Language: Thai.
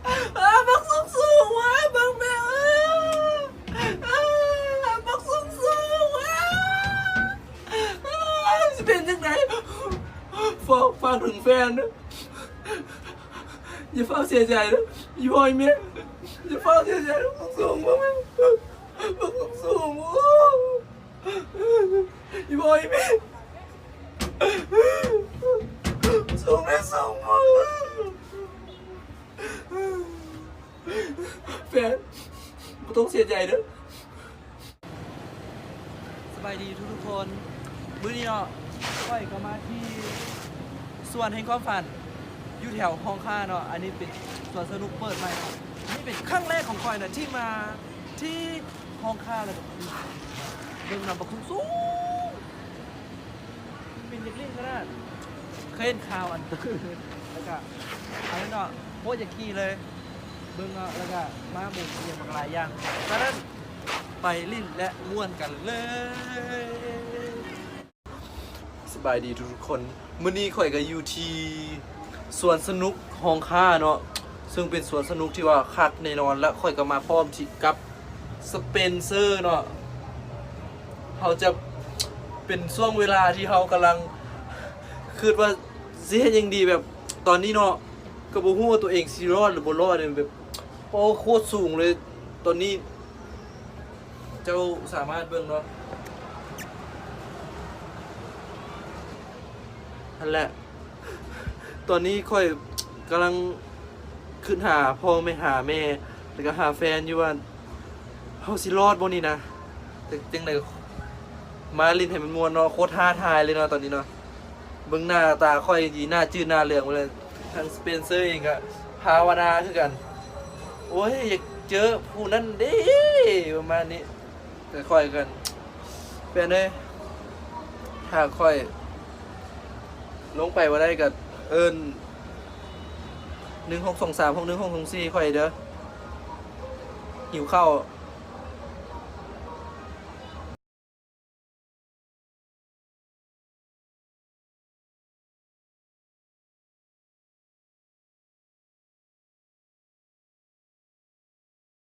บักสูงสูงวะบักแมวบักสูงสูงวะจะเป็นยังไงฟังถึงแฟนนะอย่าเฝ้าเสียใจนะอย่าพ่อยเมียอย่าเฝ้าเสียใจนะบักสูงวะบักสูงวะอย่าพ่อยเมียสูงไม่สูงวะแฟนไม่ต้องเสียใจนะสบายดีทุกคนมื้อนี้เนาะก้อยก็มาที่สวนแห่งความฝันอยู่แถวห้องค่าเนาะอันนี้เป็นสวนสนุกเปิดใหม่นี่เป็นครั้งแรกของก้อยนะที่มาที่ห้องค่าเลยเดินนำบักคุ้งสูงเป็นเล็กๆก็ได้เคยเห็นข่าวอันแล้วก็อันนั้นเนาะโคตรจะขี่เลยเบิ่งแล้วก็มาหมุนอย่างบางหลายอย่างตอนนั้นไปลิ้นและม่วนกันเลยสบายดีทุกคนมื้อนี้ข่อยก็อยู่ที่สวนสนุกฮองค่าเนาะซึ่งเป็นสวนสนุกที่ว่าคักแน่นอนและข่อยก็มาพร้อมที่กับสเปนเซอร์เนาะเขาจะเป็นช่วงเวลาที่เขากำลังคิดว่าสิเฮ็ดยังดีแบบตอนนี้เนาะก็บ่ฮู้ว่าตัวเองสิรอดหรือบ่รอดเนี่ยแบบโอ้โคตรสูงเลยตอนนี้เจ้าสามารถเบิ่งเนาะนั่นแหละตอนนี้ค่อยกำลังขึ้นหาพ่อไม่หาแม่แล้วก็หาแฟนอยู่ว่าเฮาสิรอดบ่นี่นะแต่จังได๋มาลิ้นให้มันม่วนเนาะโคตรท้าทายเลยเนาะตอนนี้เนาะเบิ่งหน้าตาค่อยดีหน้าจืดหน้าเหลืองหมดเลยทางสเปนเซอร์เองก็ภาวนาคือกันโอ้ยอยากเจอผู้นั้นเด้ประมาณนี้แต่ค่อยกันเป็นเด้ถ้าค่อยลงไปว่าได้ก็เอิ้น1623 6124ค่อยเด้อหิวข้าว